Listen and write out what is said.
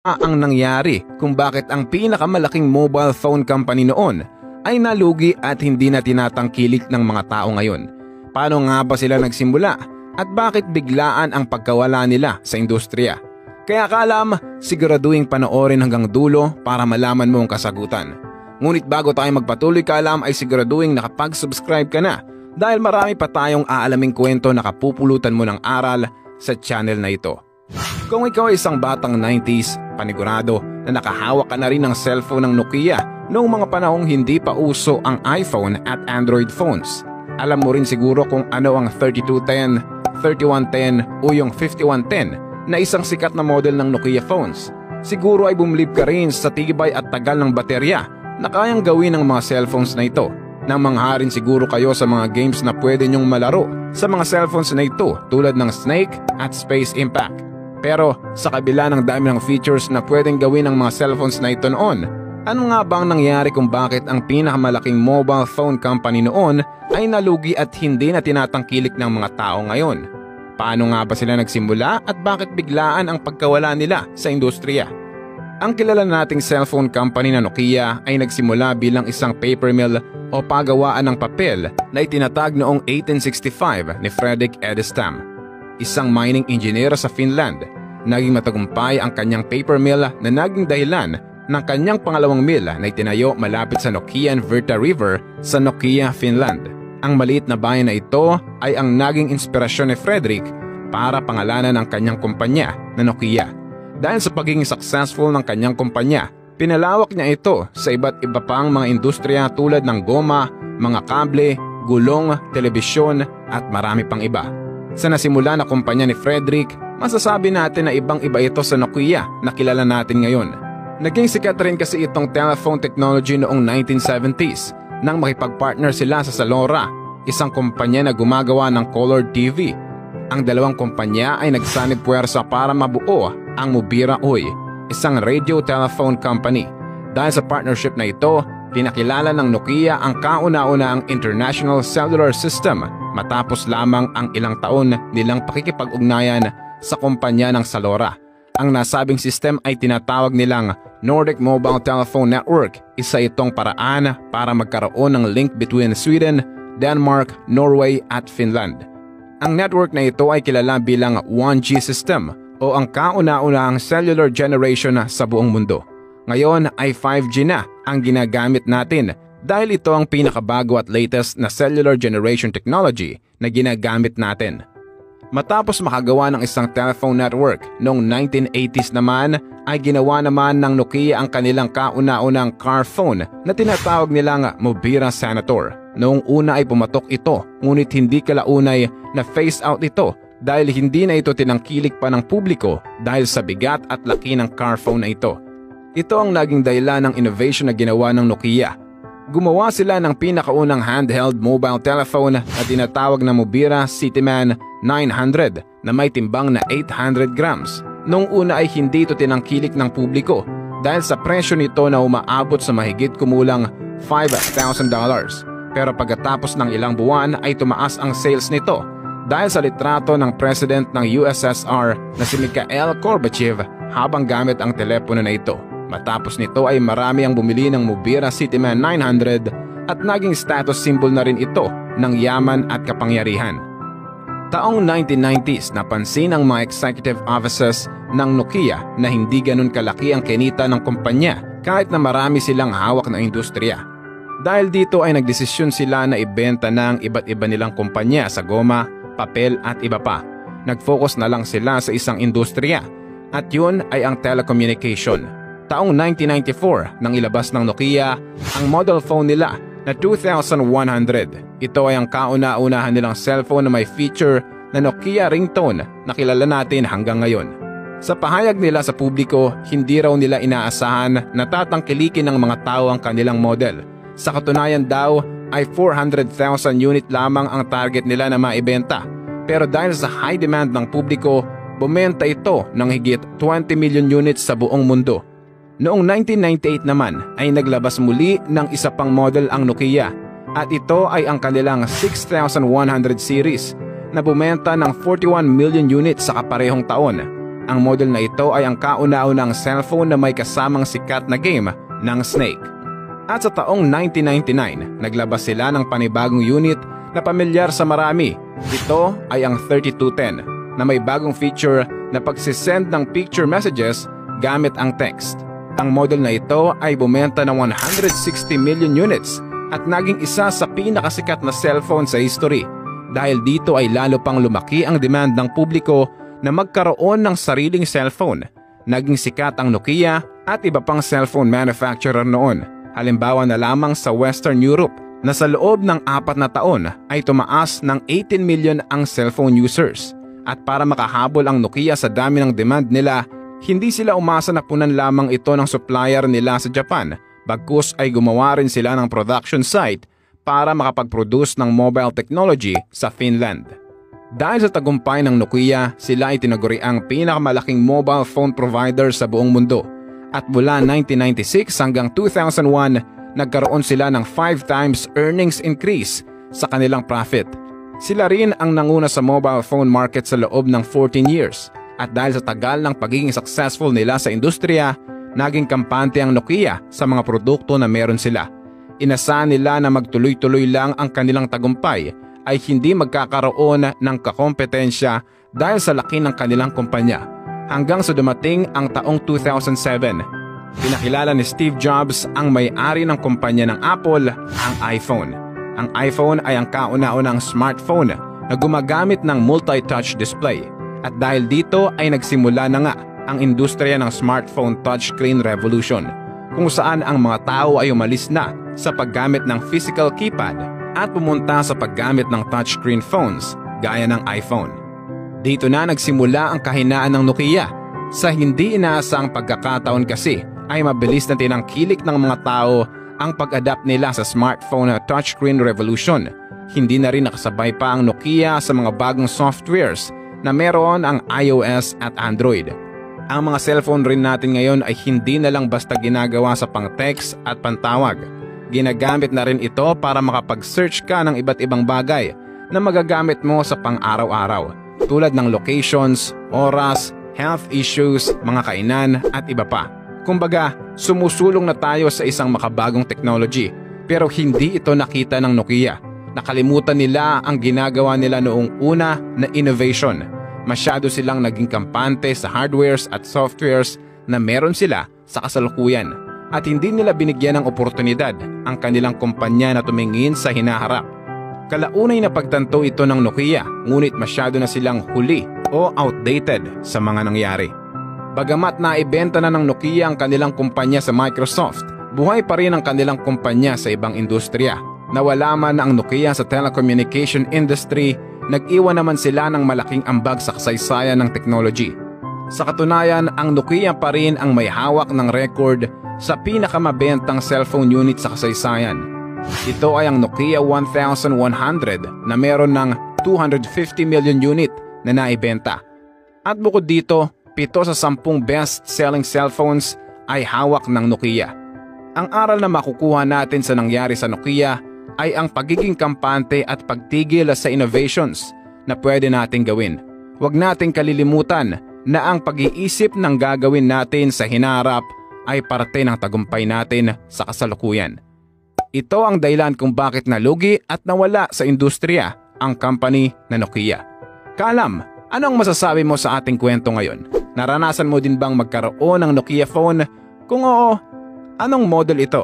ang nangyari kung bakit ang pinakamalaking mobile phone company noon ay nalugi at hindi na tinatangkilik ng mga tao ngayon. Paano nga ba sila nagsimula at bakit biglaan ang pagkawala nila sa industriya? Kaya kalam, siguraduhin panoorin hanggang dulo para malaman mo ang kasagutan. Ngunit bago tayo magpatuloy kalam ay siguraduhin nakapag-subscribe ka na dahil marami pa tayong aalaming kwento na kapupulutan mo ng aral sa channel na ito. Kung ikaw ay isang batang 90s, panigurado na nakahawak ka na rin ng cellphone ng Nokia noong mga panahong hindi pa uso ang iPhone at Android phones. Alam mo rin siguro kung ano ang 3210, 3110 o yung 5110 na isang sikat na model ng Nokia phones. Siguro ay bumilib ka rin sa tibay at tagal ng baterya na kayang gawin ng mga cellphones na ito. Nang mangharin siguro kayo sa mga games na pwede nyong malaro sa mga cellphones na ito tulad ng Snake at Space Impact. Pero sa kabila ng dami ng features na pwedeng gawin ng mga cellphones na ito noon, ano nga bang nangyari kung bakit ang pinakamalaking mobile phone company noon ay nalugi at hindi na tinatangkilik ng mga tao ngayon? Paano nga ba sila nagsimula at bakit biglaan ang pagkawala nila sa industriya? Ang kilala nating cellphone company na Nokia ay nagsimula bilang isang paper mill o pagawaan ng papel na itinatag noong 1865 ni Fredrik Edestam, isang mining engineer sa Finland. Naging matagumpay ang kanyang paper mill na naging dahilan ng kanyang pangalawang mill na itinayo malapit sa Nokian Virta River sa Nokia, Finland. Ang maliit na bayan na ito ay ang naging inspirasyon ni Fredrik para pangalanan ang kanyang kumpanya na Nokia. Dahil sa pagiging successful ng kanyang kumpanya, pinalawak niya ito sa iba't iba pang mga industriya tulad ng goma, mga kable, gulong, telebisyon at marami pang iba. Sa nasimula na kumpanya ni Fredrik, masasabi natin na ibang-iba ito sa Nokia na kilala natin ngayon. Naging sikat rin kasi itong telephone technology noong 1970s nang makipag-partner sila sa Salora, isang kumpanya na gumagawa ng colored TV. Ang dalawang kumpanya ay nagsanib puwersa para mabuo ang Mobira Oy, isang radio telephone company. Dahil sa partnership na ito, pinakilala ng Nokia ang kauna-unahang international cellular system matapos lamang ang ilang taon nilang pakikipag-ugnayan sa kumpanya ng Salora. Ang nasabing system ay tinatawag nilang Nordic Mobile Telephone Network. Isa itong paraan para magkaroon ng link between Sweden, Denmark, Norway at Finland. Ang network na ito ay kilala bilang 1G system o ang kauna-unahang cellular generation sa buong mundo. Ngayon ay 5G na ang ginagamit natin dahil ito ang pinakabago at latest na cellular generation technology na ginagamit natin. Matapos makagawa ng isang telephone network noong 1980s naman ay ginawa naman ng Nokia ang kanilang kauna-unang car phone na tinatawag nilang Mobira Senator. Noong una ay pumatok ito ngunit hindi kalaunay na phase out ito dahil hindi na ito tinangkilik pa ng publiko dahil sa bigat at laki ng car phone na ito. Ito ang naging dahilan ng innovation na ginawa ng Nokia. Gumawa sila ng pinakaunang handheld mobile telephone na tinatawag na Mobira Cityman 900 na may timbang na 800 grams. Noong una ay hindi ito tinangkilik ng publiko dahil sa presyo nito na umaabot sa mahigit kumulang $5,000. Pero pagkatapos ng ilang buwan ay tumaas ang sales nito dahil sa litrato ng President ng USSR na si Mikhail Gorbachev habang gamit ang telepono na ito. Matapos nito ay marami ang bumili ng Mobira Cityman 900 at naging status symbol na rin ito ng yaman at kapangyarihan. Taong 1990s napansin ng mga executive officers ng Nokia na hindi ganun kalaki ang kinita ng kumpanya kahit na marami silang hawak na industriya. Dahil dito ay nagdesisyon sila na ibenta na ang iba't iba nilang kumpanya sa goma, papel at iba pa. Nag-focus na lang sila sa isang industriya at yun ay ang telecommunication. Taong 1994 nang ilabas ng Nokia ang model phone nila na 2100. Ito ay ang kauna-unahan nilang cellphone na may feature na Nokia ringtone na kilala natin hanggang ngayon. Sa pahayag nila sa publiko, hindi raw nila inaasahan na tatangkilikin ng mga tao ang kanilang model. Sa katunayan daw ay 400,000 unit lamang ang target nila na maibenta. Pero dahil sa high demand ng publiko, bumenta ito ng higit 20 million units sa buong mundo. Noong 1998 naman ay naglabas muli ng isa pang model ang Nokia at ito ay ang kanilang 6100 series na bumenta ng 41 million units sa kaparehong taon. Ang model na ito ay ang kauna-unang cellphone na may kasamang sikat na game ng Snake. At sa taong 1999, naglabas sila ng panibagong unit na pamilyar sa marami. Ito ay ang 3210 na may bagong feature na pagsisend ng picture messages gamit ang text. Ang model na ito ay bumenta ng 160 million units at naging isa sa pinakasikat na cellphone sa history. Dahil dito ay lalo pang lumaki ang demand ng publiko na magkaroon ng sariling cellphone. Naging sikat ang Nokia at iba pang cellphone manufacturer noon. Halimbawa na lamang sa Western Europe na sa loob ng 4 na taon ay tumaas ng 18 million ang cellphone users. At para makahabol ang Nokia sa dami ng demand nila, hindi sila umasa na punan lamang ito ng supplier nila sa Japan, bagkus ay gumawa rin sila ng production site para makapag-produce ng mobile technology sa Finland. Dahil sa tagumpay ng Nokia, sila ay tinaguri ang pinakamalaking mobile phone provider sa buong mundo. At mula 1996 hanggang 2001, nagkaroon sila ng 5 times earnings increase sa kanilang profit. Sila rin ang nanguna sa mobile phone market sa loob ng 14 years. At dahil sa tagal ng pagiging successful nila sa industriya, naging kampante ang Nokia sa mga produkto na meron sila. Inasahan nila na magtuloy-tuloy lang ang kanilang tagumpay ay hindi magkakaroon ng kakompetensya dahil sa laki ng kanilang kumpanya. Hanggang sa dumating ang taong 2007, pinakilala ni Steve Jobs ang may-ari ng kumpanya ng Apple, ang iPhone. Ang iPhone ay ang kauna-unang smartphone na gumagamit ng multi-touch display. At dahil dito ay nagsimula na nga ang industriya ng smartphone touchscreen revolution, kung saan ang mga tao ay umalis na sa paggamit ng physical keypad at pumunta sa paggamit ng touchscreen phones gaya ng iPhone. Dito na nagsimula ang kahinaan ng Nokia. Sa hindi inaasang pagkakataon kasi ay mabilis na tinangkilik ng mga tao ang pag-adapt nila sa smartphone touchscreen revolution. Hindi na rin nakasabay pa ang Nokia sa mga bagong softwares na meron ang iOS at Android. Ang mga cellphone rin natin ngayon ay hindi na lang basta ginagawa sa pang-text at pantawag. Ginagamit na rin ito para makapag-search ka ng iba't ibang bagay na magagamit mo sa pang-araw-araw, tulad ng locations, oras, health issues, mga kainan at iba pa. Kumbaga, sumusulong na tayo sa isang makabagong technology, pero hindi ito nakita ng Nokia. Nakalimutan nila ang ginagawa nila noong una na innovation. Masyado silang naging kampante sa hardwares at softwares na meron sila sa kasalukuyan at hindi nila binigyan ng oportunidad ang kanilang kumpanya na tumingin sa hinaharap. Kalaunay na pagtanto ito ng Nokia, ngunit masyado na silang huli o outdated sa mga nangyari. Bagamat naibenta na ng Nokia ang kanilang kumpanya sa Microsoft, buhay pa rin ang kanilang kumpanya sa ibang industriya. Nawala man ang Nokia sa telecommunication industry, nag-iwan naman sila ng malaking ambag sa kasaysayan ng technology. Sa katunayan, ang Nokia pa rin ang may hawak ng record sa pinakamabentang cellphone unit sa kasaysayan. Ito ay ang Nokia 1100 na meron ng 250 million unit na naibenta. At bukod dito, 7 sa 10 best-selling cellphones ay hawak ng Nokia. Ang aral na makukuha natin sa nangyari sa Nokia ay ang pagiging kampante at pagtigil sa innovations na pwede nating gawin. Huwag nating kalilimutan na ang pag-iisip ng gagawin natin sa hinaharap ay parte ng tagumpay natin sa kasalukuyan. Ito ang dahilan kung bakit nalugi at nawala sa industriya ang company na Nokia. Kalam, anong masasabi mo sa ating kwento ngayon? Naranasan mo din bang magkaroon ng Nokia phone? Kung oo, anong model ito?